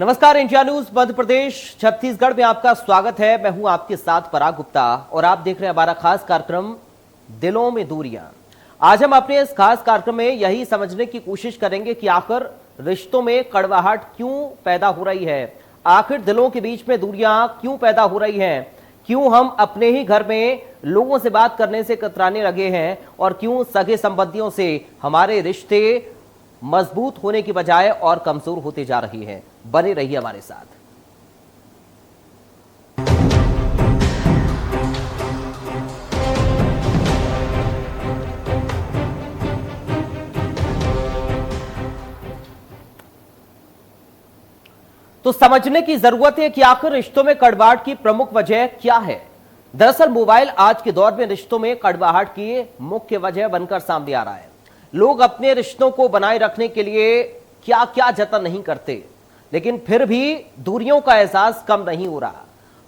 नमस्कार, India news Madhya Pradesh Chhattisgarh में आपका स्वागत है। मैं हूं आपके साथ पराग गुप्ता और आप देख रहे हैं हमारा खास कार्यक्रम दिलों में दूरियां। आज हम अपने इस खास कार्यक्रम में यही समझने की कोशिश करेंगे कि आखिर रिश्तों में कड़वाहट क्यों पैदा हो रही है, आखिर दिलों के बीच में दूरियां क्यों पैदा हो रही हैं, क्यों हम अपने ही घर में लोगों से बात करने से कतराने लगे हैं और क्यों सगे संबंधियों से हमारे रिश्ते मजबूत होने की बजाय और कमजोर होते जा रही हैं। बने रहिए हमारे साथ। तो समझने की जरूरत है कि आखिर रिश्तों में कड़वाहट की प्रमुख वजह क्या है। दरअसल मोबाइल आज के दौर में रिश्तों में कड़वाहट की मुख्य वजह बनकर सामने आ रहा है। लोग अपने रिश्तों को बनाए रखने के लिए क्या क्या जतन नहीं करते, लेकिन फिर भी दूरियों का एहसास कम नहीं हो रहा।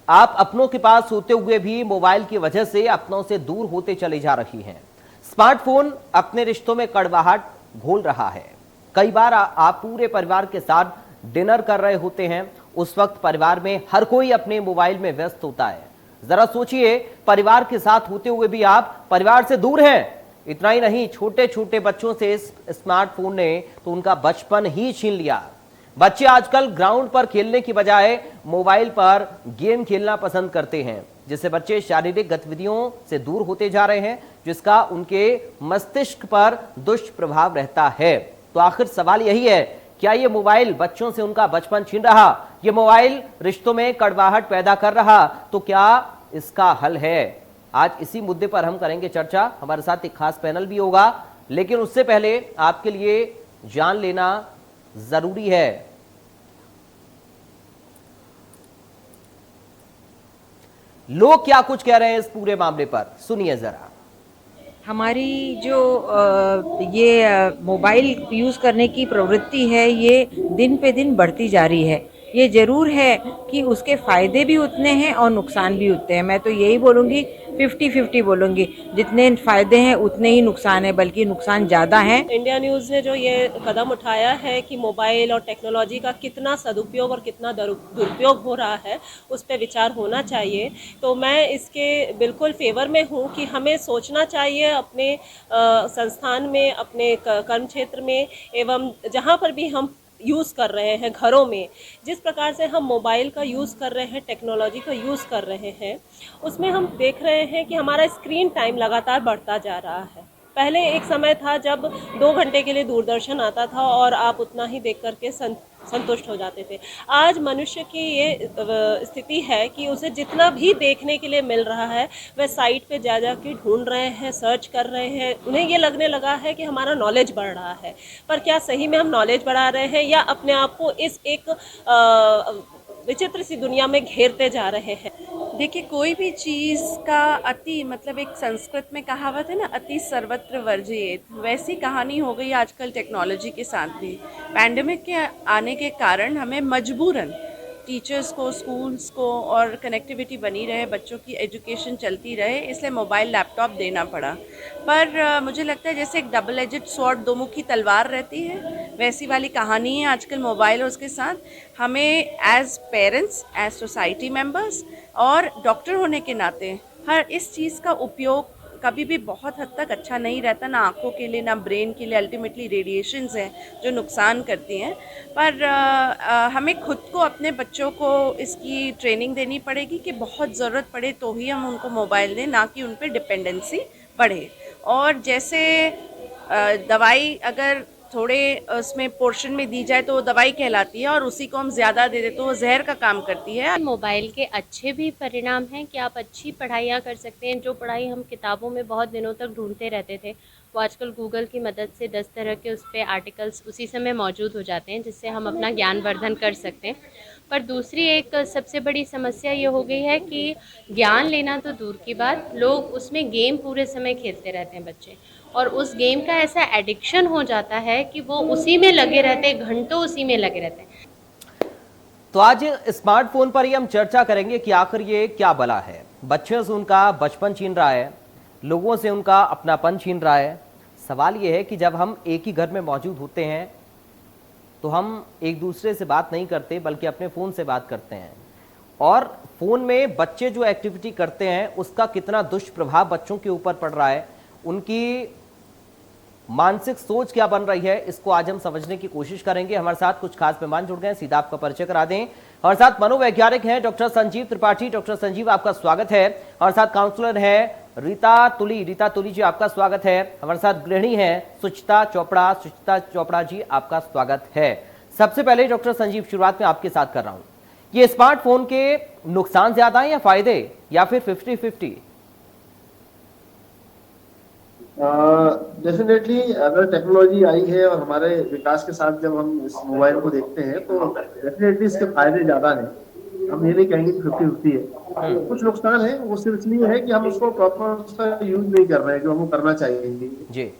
आप अपनों के पास होते हुए भी मोबाइल की वजह से अपनों से दूर होते चले जा रही हैं। स्मार्टफोन अपने रिश्तों में कड़वाहट घोल रहा है। कई बार आप पूरे परिवार के साथ डिनर कर रहे होते हैं, उस वक्त परिवार में हर कोई अपने मोबाइल में व्यस्त होता है। जरा सोचिए, परिवार के साथ होते हुए भी आप परिवार से दूर हैं। इतना ही नहीं, छोटे छोटे बच्चों से इस स्मार्टफोन ने तो उनका बचपन ही छीन लिया। बच्चे आजकल ग्राउंड पर खेलने की बजाय मोबाइल पर गेम खेलना पसंद करते हैं, जिससे बच्चे शारीरिक गतिविधियों से दूर होते जा रहे हैं, जिसका उनके मस्तिष्क पर दुष्प्रभाव रहता है। तो आखिर सवाल यही है, क्या ये मोबाइल बच्चों से उनका बचपन छीन रहा, ये मोबाइल रिश्तों में कड़वाहट पैदा कर रहा, तो क्या इसका हल है? आज इसी मुद्दे पर हम करेंगे चर्चा। हमारे साथ एक खास पैनल भी होगा, लेकिन उससे पहले आपके लिए जान लेना जरूरी है। लोग क्या कुछ कह रहे हैं इस पूरे मामले पर, सुनिए जरा। हमारी जो ये मोबाइल यूज़ करने की प्रवृत्ति है, ये दिन पे दिन बढ़ती जा रही है। ये ज़रूर है कि उसके फ़ायदे भी उतने हैं और नुकसान भी उतने हैं। मैं तो यही बोलूँगी, 50-50 बोलूँगी। जितने फ़ायदे हैं उतने ही नुकसान है, बल्कि नुकसान ज़्यादा हैं। इंडिया न्यूज़ ने जो ये कदम उठाया है कि मोबाइल और टेक्नोलॉजी का कितना सदुपयोग और कितना दुरुपयोग हो रहा है, उस पर विचार होना चाहिए। तो मैं इसके बिल्कुल फेवर में हूँ कि हमें सोचना चाहिए अपने संस्थान में, अपने कर्म क्षेत्र में, एवं जहाँ पर भी हम यूज़ कर रहे हैं, घरों में जिस प्रकार से हम मोबाइल का यूज़ कर रहे हैं, टेक्नोलॉजी का यूज़ कर रहे हैं, उसमें हम देख रहे हैं कि हमारा स्क्रीन टाइम लगातार बढ़ता जा रहा है। पहले एक समय था जब 2 घंटे के लिए दूरदर्शन आता था और आप उतना ही देख करके संतुष्ट हो जाते थे। आज मनुष्य की ये स्थिति है कि उसे जितना भी देखने के लिए मिल रहा है, वह साइट पे जा के ढूंढ रहे हैं, सर्च कर रहे हैं। उन्हें ये लगने लगा है कि हमारा नॉलेज बढ़ रहा है, पर क्या सही में हम नॉलेज बढ़ा रहे हैं या अपने आप को इस एक विचित्र सी दुनिया में घेरते जा रहे हैं? देखिए, कोई भी चीज़ का अति, मतलब एक संस्कृत में कहावत है ना, अति सर्वत्र वर्जयेत, वैसी कहानी हो गई आजकल टेक्नोलॉजी के साथ भी। पैंडेमिक के आने के कारण हमें मजबूरन टीचर्स को, स्कूल्स को, और कनेक्टिविटी बनी रहे, बच्चों की एजुकेशन चलती रहे, इसलिए मोबाइल लैपटॉप देना पड़ा। पर मुझे लगता है जैसे एक डबल एजेड स्वॉर्ड, दो मुखी तलवार रहती है, वैसी वाली कहानी है आजकल मोबाइल और उसके साथ। हमें as parents, as society members और डॉक्टर होने के नाते हर इस चीज़ का उपयोग कभी भी बहुत हद तक अच्छा नहीं रहता, ना आँखों के लिए, ना ब्रेन के लिए। अल्टीमेटली रेडिएशंस हैं जो नुकसान करती हैं। पर हमें खुद को, अपने बच्चों को इसकी ट्रेनिंग देनी पड़ेगी कि बहुत ज़रूरत पड़े तो ही हम उनको मोबाइल दें, ना कि उन पर डिपेंडेंसी बढ़े। और जैसे दवाई अगर थोड़े उसमें पोर्शन में दी जाए तो वो दवाई कहलाती है, और उसी को हम ज़्यादा दे दें तो वो जहर का काम करती है। मोबाइल के अच्छे भी परिणाम हैं कि आप अच्छी पढ़ाइयाँ कर सकते हैं। जो पढ़ाई हम किताबों में बहुत दिनों तक ढूंढते रहते थे, वो आजकल गूगल की मदद से 10 तरह के उस पर आर्टिकल्स उसी समय मौजूद हो जाते हैं, जिससे हम अपना ज्ञानवर्धन कर सकते हैं। पर दूसरी एक सबसे बड़ी समस्या ये हो गई है कि ज्ञान लेना तो दूर की बात, लोग उसमें गेम पूरे समय खेलते रहते हैं बच्चे, और उस गेम का ऐसा एडिक्शन हो जाता है कि वो उसी में लगे रहते हैं, घंटों उसी में लगे रहते हैं। तो आज स्मार्टफोन पर ही हम चर्चा करेंगे कि आखिर ये क्या बला है। बच्चों से उनका बचपन छीन रहा है, लोगों से उनका अपनापन छीन रहा है। सवाल ये है कि जब हम एक ही घर में मौजूद होते हैं तो हम एक दूसरे से बात नहीं करते बल्कि अपने फ़ोन से बात करते हैं, और फ़ोन में बच्चे जो एक्टिविटी करते हैं उसका कितना दुष्प्रभाव बच्चों के ऊपर पड़ रहा है, उनकी मानसिक सोच क्या बन रही है, इसको आज हम समझने की कोशिश करेंगे। हमारे साथ कुछ खास मेहमान जुड़ गए हैं, सीधा आपका परिचय करा दें। हमारे साथ मनोवैज्ञानिक हैं डॉक्टर संजीव त्रिपाठी। डॉक्टर संजीव, आपका स्वागत है। हमारे साथ काउंसलर है रीता तुली जी, आपका स्वागत है। हमारे साथ गृहिणी हैं सुचिता चोपड़ा जी, आपका स्वागत है। सबसे पहले डॉक्टर संजीव, शुरुआत में आपके साथ कर रहा हूं, ये स्मार्टफोन के नुकसान ज्यादा हैं या फायदे, या फिर 50-50? डेफिनेटली अगर टेक्नोलॉजी आई है और हमारे विकास के साथ जब हम इस मोबाइल को देखते हैं तो डेफिनेटली इसके फायदे ज्यादा हैं। हम ये नहीं कहेंगे कि 50-50 है। कुछ नुकसान है, वो सिर्फ इसलिए है कि हम उसको प्रॉपर उसका यूज नहीं कर रहे हैं जो हमको करना चाहिए जी।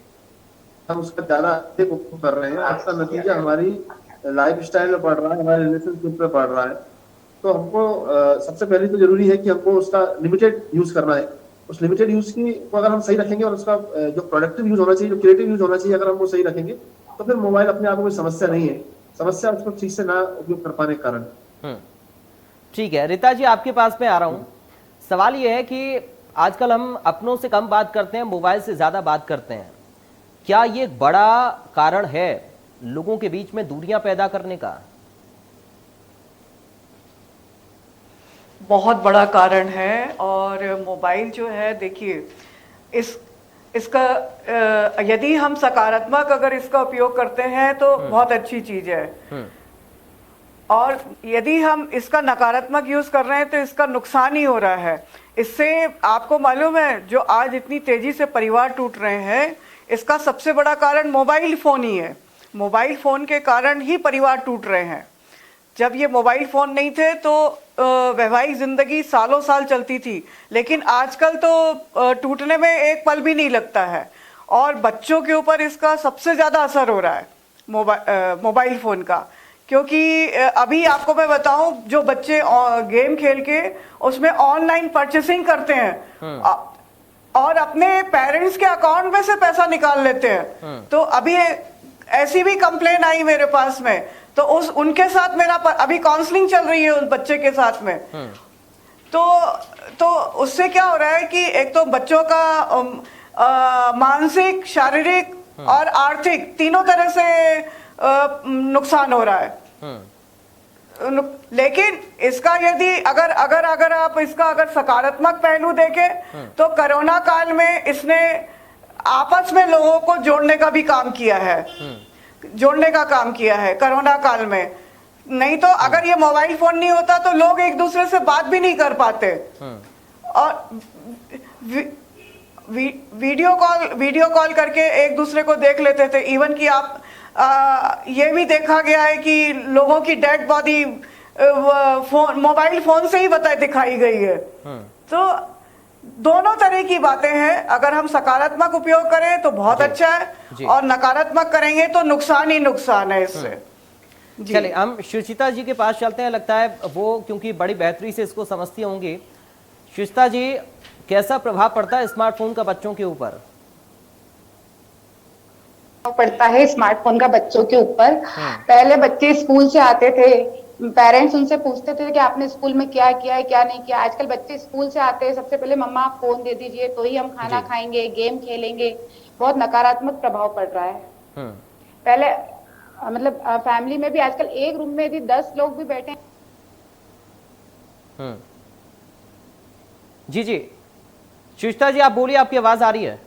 हम उसका ज्यादा अधिक उपयोग कर रहे हैं, उसका नतीजा हमारी लाइफ स्टाइल में पड़ रहा है, हमारे रिलेशनशिप में पड़ रहा है। तो हमको सबसे पहले तो जरूरी है कि हमको उसका लिमिटेड यूज करना है। उस लिमिटेड यूज की को अगर हम सही रखेंगे और उसका जो प्रोडक्टिव यूज होना चाहिए, जो क्रिएटिव यूज होना चाहिए, अगर हम वो सही रखेंगे तो फिर मोबाइल अपने आप में कोई समस्या नहीं है। समस्या उसको ठीक से ना उपयोग कर पाने के कारण। ठीक है रीता जी, आपके पास में आ रहा हूं। सवाल यह है कि आजकल हम अपनों से कम बात करते हैं, मोबाइल से ज्यादा बात करते हैं। क्या ये एक बड़ा कारण है लोगों के बीच में दूरियां पैदा करने का? बहुत बड़ा कारण है। और मोबाइल जो है, देखिए इसका यदि हम सकारात्मक अगर इसका उपयोग करते हैं तो बहुत अच्छी चीज है, और यदि हम इसका नकारात्मक यूज कर रहे हैं तो इसका नुकसान ही हो रहा है। इससे आपको मालूम है जो आज इतनी तेजी से परिवार टूट रहे हैं, इसका सबसे बड़ा कारण मोबाइल फोन ही है। मोबाइल फोन के कारण ही परिवार टूट रहे हैं। जब ये मोबाइल फोन नहीं थे तो वैवाहिक जिंदगी सालों साल चलती थी, लेकिन आजकल तो टूटने में एक पल भी नहीं लगता है। और बच्चों के ऊपर इसका सबसे ज्यादा असर हो रहा है मोबाइल फोन का, क्योंकि अभी आपको मैं बताऊं, जो बच्चे गेम खेल के उसमें ऑनलाइन परचेसिंग करते हैं और अपने पेरेंट्स के अकाउंट में से पैसा निकाल लेते हैं। तो अभी ऐसी भी कंप्लेन आई मेरे पास में, तो उनके साथ मेरा अभी काउंसलिंग चल रही है उस बच्चे के साथ में। तो उससे क्या हो रहा है कि एक तो बच्चों का मानसिक, शारीरिक और आर्थिक तीनों तरह से नुकसान हो रहा है। लेकिन इसका यदि अगर आप इसका अगर सकारात्मक पहलू देखें तो कोरोना काल में इसने आपस में लोगों को जोड़ने का भी काम किया है, जोड़ने का काम किया है कोरोना काल में। नहीं तो अगर ये मोबाइल फोन नहीं होता तो लोग एक दूसरे से बात भी नहीं कर पाते। और वीडियो कॉल करके एक दूसरे को देख लेते थे। इवन कि आप ये भी देखा गया है कि लोगों की डेड बॉडी मोबाइल फोन से ही दिखाई गई है। तो दोनों तरह की बातें हैं। अगर हम सकारात्मक उपयोग करें तो बहुत अच्छा है, और नकारात्मक करेंगे तो नुकसान ही नुकसान है इससे। चलिए हम सुचिता जी के पास चलते हैं। लगता है वो क्योंकि बड़ी बेहतरी से इसको समझती होंगी। सुचिता जी, कैसा प्रभाव पड़ता है स्मार्टफोन का बच्चों के ऊपर? पड़ता है स्मार्टफोन का बच्चों के ऊपर। पहले बच्चे स्कूल से आते थे, पेरेंट्स उनसे पूछते थे कि आपने स्कूल में क्या किया है क्या नहीं किया। आजकल बच्चे स्कूल से आते हैं, सबसे पहले मम्मा आप फोन दे दीजिए तो ही हम खाना खाएंगे, गेम खेलेंगे। बहुत नकारात्मक प्रभाव पड़ रहा है। पहले मतलब फैमिली में भी आजकल एक रूम में यदि 10 लोग भी बैठे जी जी सुचिता जी, आप बोलिए, आपकी आवाज आ रही है।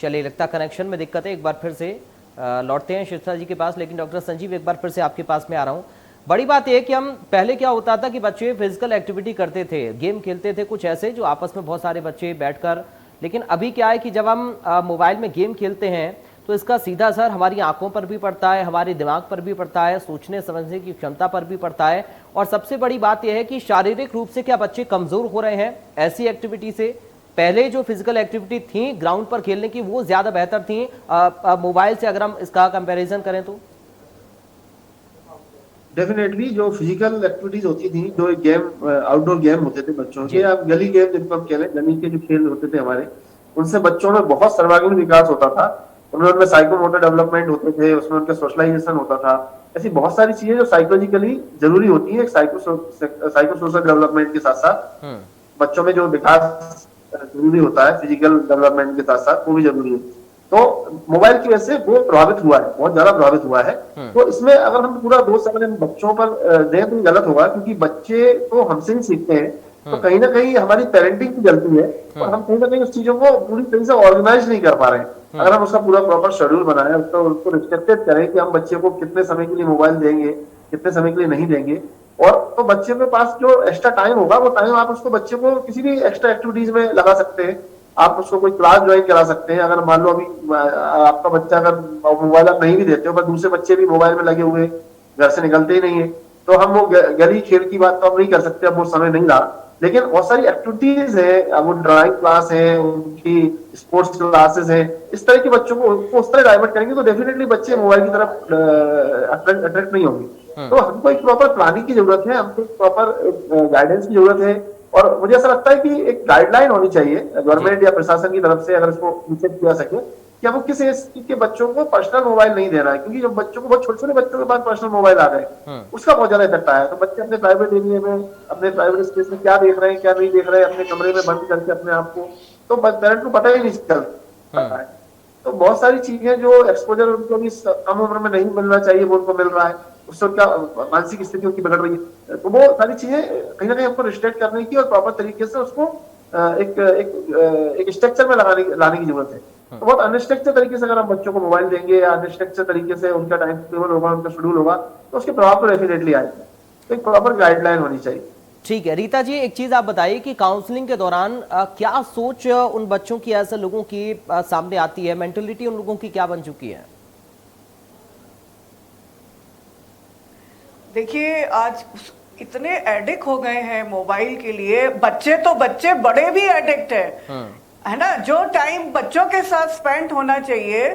चलिए, लगता कनेक्शन में दिक्कत है। एक बार फिर से लौटते हैं सुचिता जी के पास। लेकिन डॉक्टर संजीव, एक बार फिर से आपके पास में आ रहा हूं। बड़ी बात यह कि हम पहले क्या होता था कि बच्चे फिजिकल एक्टिविटी करते थे, गेम खेलते थे, कुछ ऐसे जो आपस में बहुत सारे बच्चे बैठकर। लेकिन अभी क्या है कि जब हम मोबाइल में गेम खेलते हैं तो इसका सीधा असर हमारी आंखों पर भी पड़ता है, हमारे दिमाग पर भी पड़ता है, सोचने समझने की क्षमता पर भी पड़ता है। और सबसे बड़ी बात यह है कि शारीरिक रूप से क्या बच्चे कमजोर हो रहे हैं ऐसी एक्टिविटी से? पहले जो फिजिकल एक्टिविटी थी ग्राउंड पर खेलने की, वो ज्यादा बेहतर थी मोबाइल से, अगर हम इसका कंपैरिजन करें तो। डेफिनेटली जो फिजिकल एक्टिविटीज होती थी, जो गेम आउटडोर गेम होते थे बच्चों के, या गली गेम जिनको हम कह रहे हैं, गली के जो खेल होते थे हमारे, उनसे बच्चों में बहुत सर्वांगीण विकास होता था, उनमें साइकोमोटर डेवलपमेंट होते थे, उसमें उनका सोशलाइजेशन होता था। ऐसी बहुत सारी चीजें जो साइकोलॉजिकली जरूरी होती है साइको सोशल डेवलपमेंट के साथ साथ बच्चों में जो विकास जरूरी होता है फिजिकल डेवलपमेंट के साथ साथ, वो भी जरूरी है। तो मोबाइल की वजह से वो प्रभावित हुआ है, बहुत ज्यादा प्रभावित हुआ है। तो इसमें अगर हम पूरा दोष अगर बच्चों पर दें तो गलत होगा, क्योंकि बच्चे तो हमसे ही सीखते हैं। तो कहीं ना कहीं हमारी पेरेंटिंग की गलती है और हम कहीं ना कहीं उस चीजों को पूरी तरह से ऑर्गेनाइज नहीं कर पा रहे हैं। अगर हम उसका पूरा प्रॉपर शेड्यूल बनाएं, उसको रिस्ट्रिक्टेड करें कि हम बच्चे को कितने समय के लिए मोबाइल देंगे, कितने समय के लिए नहीं देंगे, और तो बच्चे के पास जो एक्स्ट्रा टाइम होगा वो टाइम आप उसको बच्चे को किसी भी एक्स्ट्रा एक्टिविटीज में लगा सकते हैं। आप उसको कोई क्लास ज्वाइन करा सकते हैं। अगर मान लो अभी आपका बच्चा अगर मोबाइल आप नहीं भी देते हो पर दूसरे बच्चे भी मोबाइल में लगे हुए घर से निकलते ही नहीं है, तो हम वो गली खेल की बात तो हम नहीं कर सकते, अब वो समय नहीं रहा। लेकिन बहुत सारी एक्टिविटीज है, वो ड्राइंग क्लास है, उनकी स्पोर्ट्स क्लासेस है, इस तरह के बच्चों को उस तरह डाइवर्ट करेंगे तो डेफिनेटली बच्चे मोबाइल की तरफ अट्रैक्ट नहीं होंगे। तो हमको एक प्रॉपर प्लानिंग की जरूरत है, हमको एक प्रॉपर गाइडेंस की जरूरत है। और मुझे ऐसा लगता है कि एक गाइडलाइन होनी चाहिए गवर्नमेंट या प्रशासन की तरफ से, अगर इसको निश्चित किया सके कि हमको किस एज के बच्चों को पर्सनल मोबाइल नहीं देना है। क्योंकि जब बच्चों को, बहुत छोटे छोटे बच्चों के पास पर्सनल मोबाइल आ गए, उसका बहुत ज्यादा इफेक्ट आया है। तो बच्चे अपने प्राइवेट एरिया में, अपने प्राइवेट स्पेस में क्या देख रहे हैं क्या नहीं देख रहे हैं, अपने कमरे में बंद करके अपने आप को, तो पेरेंट को पता ही नहीं चलता है। तो बहुत सारी चीजें जो एक्सपोजर उनको भी कम उम्र में नहीं मिलना चाहिए वो उनको मिल रहा है, उससे उनका मानसिक स्थिति उनकी बिगड़ रही है। तो वो सारी चीजें कहीं ना कहीं हमको रिस्ट्रिक्ट करने की और प्रॉपर तरीके से उसको एक स्ट्रक्चर में लाने की जरूरत है। तो बहुत अनस्ट्रक्चर तरीके से अगर हम बच्चों को मोबाइल देंगे या अनस्ट्रक्चर तरीके से उनका टाइम टेबल होगा, उनका शेड्यूल होगा, तो उसके प्रभाव तो डेफिनेटली आएगा। तो एक प्रॉपर गाइडलाइन होनी चाहिए। ठीक है रीता जी, एक चीज आप बताइए कि काउंसलिंग के दौरान क्या सोच उन बच्चों की, ऐसे लोगों की सामने आती है, मेंटलिटी उन लोगों की क्या बन चुकी है? देखिए, आज इतने एडिक्ट हो गए हैं मोबाइल के लिए, बच्चे तो बच्चे, बड़े भी एडिक्ट है ना। जो टाइम बच्चों के साथ स्पेंड होना चाहिए,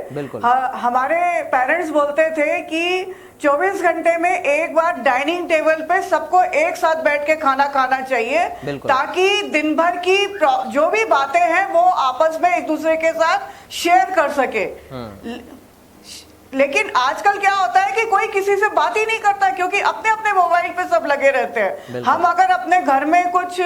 हमारे पेरेंट्स बोलते थे कि 24 घंटे में एक बार डाइनिंग टेबल पे सबको एक साथ बैठ के खाना खाना चाहिए, ताकि दिन भर की जो भी बातें हैं वो आपस में एक दूसरे के साथ शेयर कर सके। लेकिन आजकल क्या होता है कि कोई किसी से बात ही नहीं करता, क्योंकि अपने अपने मोबाइल पे सब लगे रहते हैं। हम अगर अपने घर में कुछ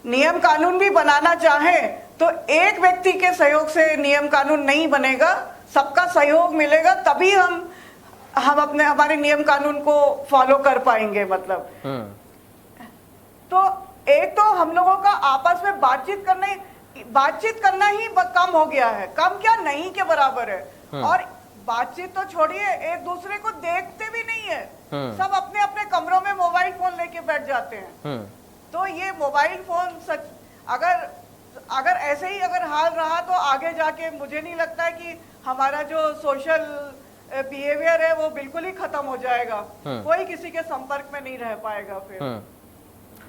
नियम कानून भी बनाना चाहें तो एक व्यक्ति के सहयोग से नियम कानून नहीं बनेगा, सबका सहयोग मिलेगा तभी हम हमारे नियम कानून को फॉलो कर पाएंगे। मतलब तो एक तो हम लोगों का आपस में बातचीत करना ही कम हो गया है, कम क्या नहीं के बराबर है। और बातचीत तो छोड़िए, एक दूसरे को देखते भी नहीं है, सब अपने अपने कमरों में मोबाइल फोन लेके बैठ जाते हैं। तो ये मोबाइल फोन सच अगर ऐसे ही अगर हाल रहा तो आगे जाके मुझे नहीं लगता है कि हमारा जो सोशल बिहेवियर है वो बिल्कुल ही खत्म हो जाएगा। कोई किसी के संपर्क में नहीं रह पाएगा। फिर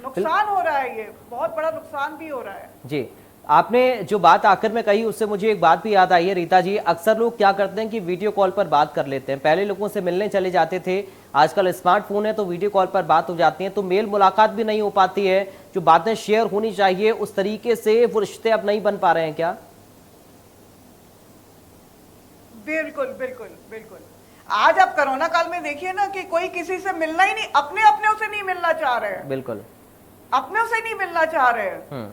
नुकसान हो रहा है, ये बहुत बड़ा नुकसान भी हो रहा है। जी, आपने जो बात आखिर में कही उससे मुझे एक बात भी याद आई है रीता जी। अक्सर लोग क्या करते हैं कि वीडियो कॉल पर बात कर लेते हैं। पहले लोगों से मिलने चले जाते थे, आजकल स्मार्टफोन है तो वीडियो कॉल पर बात हो जाती है, तो मेल मुलाकात भी नहीं हो पाती है। जो बातें शेयर होनी चाहिए उस तरीके से वो रिश्ते अब नहीं बन पा रहे हैं क्या? बिल्कुल बिल्कुल बिल्कुल। आज आप कोरोना काल में देखिए ना कि कोई किसी से मिलना ही नहीं, अपने से नहीं मिलना चाह रहे हैं। बिल्कुल, अपने से नहीं मिलना चाह रहे हैं।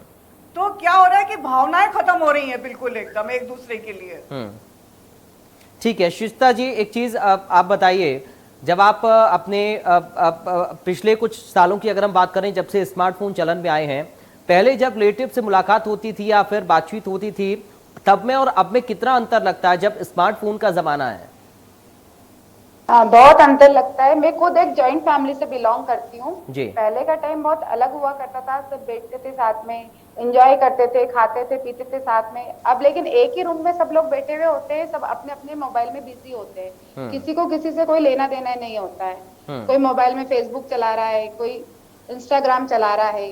तो क्या हो रहा है कि भावनाएं खत्म हो रही हैं बिल्कुल एकदम एक दूसरे के लिए। ठीक है शिष्टा जी, एक चीज आप बताइए, जब आप अपने पिछले कुछ सालों की अगर हम बात करें, जब से स्मार्टफोन चलन में आए हैं, पहले जब रिलेटिव से मुलाकात होती थी या फिर बातचीत होती थी, तब में और अब में कितना अंतर लगता है जब स्मार्टफोन का जमाना है? बहुत अंतर लगता है। मैं खुद एक जॉइंट फैमिली से बिलोंग करती हूँ। पहले का टाइम बहुत अलग हुआ करता था, सब बैठते थे साथ में, एंजॉय करते थे, खाते थे, पीते थे साथ में। अब लेकिन एक ही रूम में सब लोग बैठे हुए होते हैं, सब अपने अपने मोबाइल में बिजी होते हैं। किसी को किसी से कोई लेना देना नहीं होता है। कोई मोबाइल में फेसबुक चला रहा है, कोई इंस्टाग्राम चला रहा है।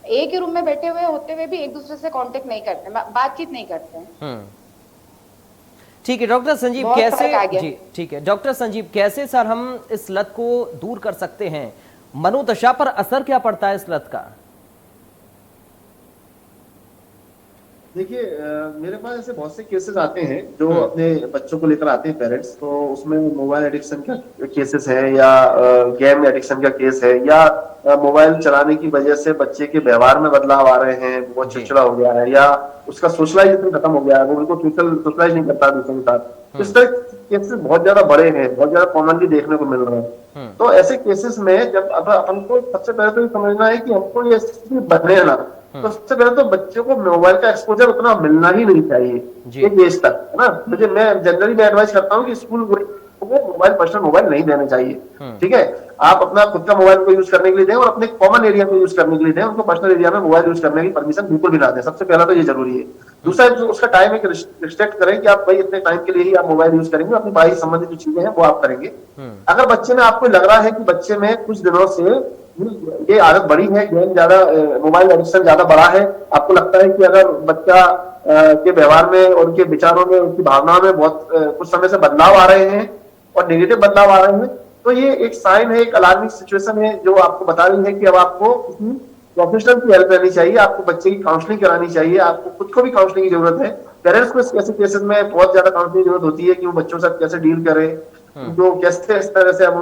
एक ही रूम में बैठे हुए होते हुए भी एक दूसरे से कांटेक्ट नहीं करते, बातचीत नहीं करते। ठीक है डॉक्टर संजीव, कैसे जी ठीक है डॉक्टर संजीव, कैसे सर हम इस लत को दूर कर सकते हैं? मनोदशा पर असर क्या पड़ता है इस लत का? देखिए मेरे पास ऐसे बहुत से केसेस आते हैं जो अपने बच्चों को लेकर आते हैं पेरेंट्स, तो उसमें मोबाइल एडिक्शन का केसेस है या गेम एडिक्शन का केस है या मोबाइल चलाने की वजह से बच्चे के व्यवहार में बदलाव आ रहे हैं, बहुत चिड़चिड़ा हो गया है या उसका सोशलाइजेशन खत्म हो गया है, वो उनको सोशलाइज नहीं करता दूसरों के साथ। इस तरह के केसेस बहुत ज्यादा बड़े हैं, बहुत ज्यादा कॉमनली देखने को मिल रहे हैं। तो ऐसे केसेस में जब अब अपन को सबसे पहले तो ये समझना है कि हमको ये स्थिति बने ना, तो सबसे पहले तो बच्चे को मोबाइल का एक्सपोजर उतना मिलना ही नहीं चाहिए एक एज तक, है ना। मैं जनरली मैं एडवाइस करता हूँ कि स्कूल को मोबाइल, पर्सनल मोबाइल नहीं देने चाहिए। ठीक है, आप अपना खुद का मोबाइल को यूज करने के लिए दें और अपने कॉमन एरिया में यूज करने के लिए दें, उनको पर्सनल एरिया में मोबाइल यूज करने की परमिशन बिल्कुल भी ना दें। सबसे पहला तो ये जरूरी है। दूसरा, उसका टाइम एक रिस्ट्रिक्ट करें कि आप भाई इतने टाइम के लिए ही आप मोबाइल यूज करेंगे, अपनी पढ़ाई संबंधित जो चीजें हैं वो आप करेंगे। अगर बच्चे में आपको लग रहा है कि बच्चे में कुछ दिनों से ये आदत बड़ी है, गेम ज्यादा, मोबाइल एडिक्शन ज्यादा बड़ा है, आपको लगता है कि अगर बच्चा के व्यवहार में, उनके विचारों में, उनकी भावनाओं में बहुत कुछ समय से बदलाव आ रहे हैं और नेगेटिव बदलाव आ रहे हैं, तो ये एक साइन है, एक अलार्मिंग सिचुएशन है जो आपको बता रही है कि अब आपको किसी प्रोफेशनल की हेल्प लेनी चाहिए, आपको बच्चे की काउंसलिंग करानी चाहिए, आपको खुद को भी काउंसलिंग की जरूरत है। पेरेंट्स को ऐसे केसेस में बहुत ज्यादा काउंसलिंग की जरूरत होती है कि वो बच्चों से कैसे डील करें, जो कैसे इस तरह से हम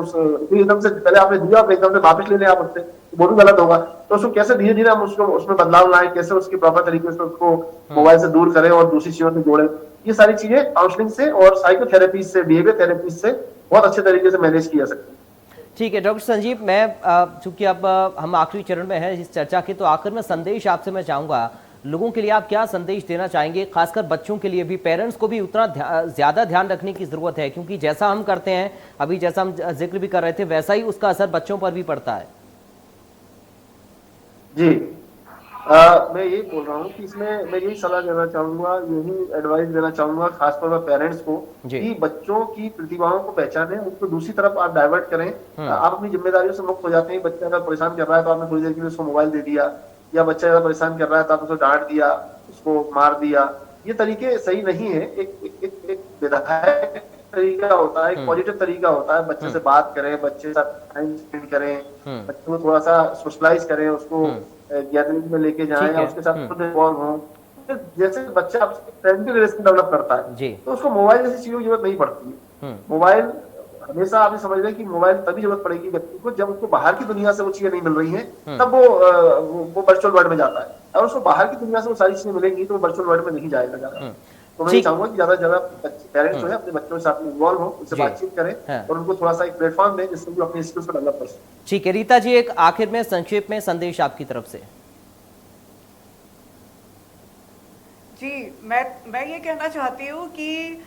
एकदम से पहले आपने दिया और एकदम से वापस ले लें आप उससे, वो भी गलत होगा। तो उसको कैसे धीरे धीरे हम उसको उसमें बदलाव लाएं, कैसे उसकी प्रॉपर तरीके से उसको मोबाइल से दूर करें और दूसरी चीजों से जोड़ें, ये सारी चीजें काउंसलिंग से और साइकोथेरेपी से, बिहेवियर थेरेपी से बहुत अच्छे तरीके से मैनेज किया जा सकता है। ठीक है डॉक्टर संजीव, मैं चूंकि अब हम आखिरी चरण में हैं इस चर्चा के, तो आखिर में संदेश आपसे मैं चाहूंगा, लोगों के लिए आप क्या संदेश देना चाहेंगे, खासकर बच्चों के लिए भी, पेरेंट्स को भी उतना ज्यादा ध्यान रखने की जरूरत है, क्योंकि जैसा हम करते हैं अभी, जैसा हम जिक्र भी कर रहे थे, वैसा ही उसका असर बच्चों पर भी पड़ता है। जी, मैं यही बोल रहा हूँ कि इसमें मैं यही सलाह देना चाहूंगा, यही एडवाइस देना चाहूंगा खासतौर पर पेरेंट्स को कि बच्चों की प्रतिभाओं को पहचानें, उनको दूसरी तरफ आप डाइवर्ट करें। आप अपनी जिम्मेदारियों से मुक्त हो जाते हैं। बच्चा अगर परेशान कर रहा है तो आपने थोड़ी देर के लिए उसको मोबाइल दे दिया, या बच्चा ज्यादा परेशान कर रहा है तो आपने उसको डांट दिया, उसको मार दिया, ये तरीके सही नहीं है। एक विधायक तरीका होता है, एक पॉजिटिव तरीका होता है, बच्चे से बात करें, बच्चे के साथ टाइम स्पेंड करें, बच्चे को थोड़ा सा सोशलाइज करें, उसको गैदरिंग में लेके जाएं या उसके साथ खुद इन्वॉल्व हों। जैसे बच्चा आपसे फ्रेंडली रिलेशन डेवलप करता है तो उसको मोबाइल जैसी चीजों की जरूरत नहीं पड़ती है। मोबाइल हमेशा आप समझ रहे हैं कि मोबाइल तभी जरूरत पड़ेगी व्यक्ति को जब उसको बाहर की दुनिया से वो चीजें नहीं मिल रही हैं, तब वो वर्चुअल वर्ल्ड में जाता है। और उसको बाहर की दुनिया से वो सारी चीजें मिलेंगी तो वो वर्चुअल वर्ल्ड में नहीं जाएगा ज्यादा। तो मैं चाहूंगा कि ज्यादा से ज्यादा पेरेंट्स जो है अपने बच्चों के साथ इन्वॉल्व हो, उनसे बातचीत करें और उनको थोड़ा सा एक प्लेटफॉर्म दें जिससे वो अपनी स्किल्स को डेवलप कर सकें। ठीक है रीता जी, एक आखिर में संक्षेप में संदेश आपकी तरफ से। जी, मैं ये कहना चाहती हूँ कि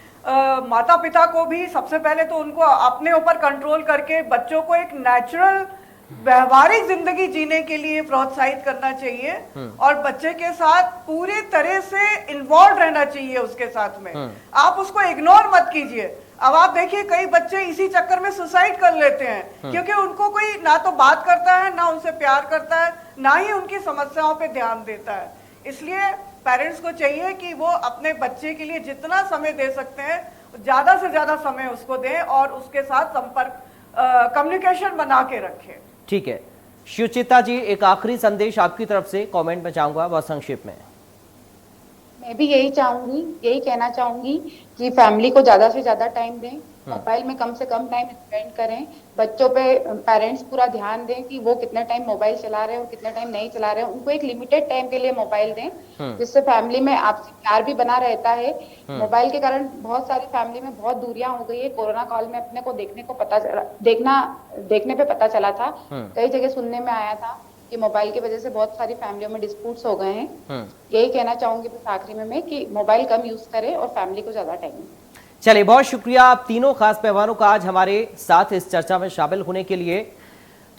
माता पिता को भी सबसे पहले तो उनको अपने ऊपर कंट्रोल करके बच्चों को एक नेचुरल व्यवहारिक जिंदगी जीने के लिए प्रोत्साहित करना चाहिए और बच्चे के साथ पूरी तरह से इन्वॉल्व रहना चाहिए उसके साथ में। आप उसको इग्नोर मत कीजिए। अब आप देखिए कई बच्चे इसी चक्कर में सुसाइड कर लेते हैं क्योंकि उनको कोई ना तो बात करता है, ना उनसे प्यार करता है, ना ही उनकी समस्याओं पे ध्यान देता है। इसलिए पेरेंट्स को चाहिए कि वो अपने बच्चे के लिए जितना समय दे सकते हैं ज्यादा से ज्यादा समय उसको दें और उसके साथ संपर्क, कम्युनिकेशन बना के रखें। ठीक है शिवचिता जी, एक आखिरी संदेश आपकी तरफ से कमेंट में चाहूंगा, बहुत संक्षेप में। मैं भी यही कहना चाहूंगी कि फैमिली को ज्यादा से ज्यादा टाइम दें, मोबाइल में कम से कम टाइम स्पेंड करें, बच्चों पे पेरेंट्स पूरा ध्यान दें कि वो कितने टाइम मोबाइल चला रहे हैं और कितने टाइम नहीं चला रहे हैं। उनको एक लिमिटेड टाइम के लिए मोबाइल दें जिससे फैमिली में आपसी प्यार भी बना रहता है। मोबाइल के कारण बहुत सारी फैमिली में बहुत दूरियां हो गई है। कोरोना काल में अपने को देखने पे पता चला था, कई जगह सुनने में आया था कि मोबाइल की वजह से बहुत सारी फैमिलियों में डिस्प्यूट्स हो गए हैं। यही कहना चाहूंगी बस आखिरी में मैं कि मोबाइल कम यूज करें और फैमिली को ज्यादा टाइम। चलिए, बहुत शुक्रिया आप तीनों खास मेहमानों का आज हमारे साथ इस चर्चा में शामिल होने के लिए।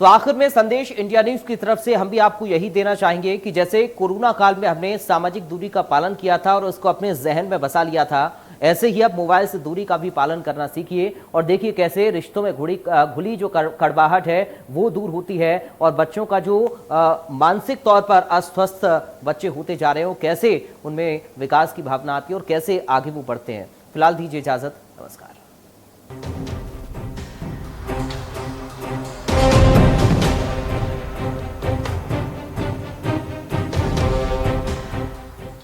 तो आखिर में संदेश इंडिया न्यूज की तरफ से हम भी आपको यही देना चाहेंगे कि जैसे कोरोना काल में हमने सामाजिक दूरी का पालन किया था और उसको अपने जहन में बसा लिया था, ऐसे ही अब मोबाइल से दूरी का भी पालन करना सीखिए और देखिए कैसे रिश्तों में घुली जो कड़वाहट है वो दूर होती है और बच्चों का जो मानसिक तौर पर अस्वस्थ बच्चे होते जा रहे हो, कैसे उनमें विकास की भावना आती है और कैसे आगे वो बढ़ते हैं। फिलहाल दीजिए इजाजत, नमस्कार।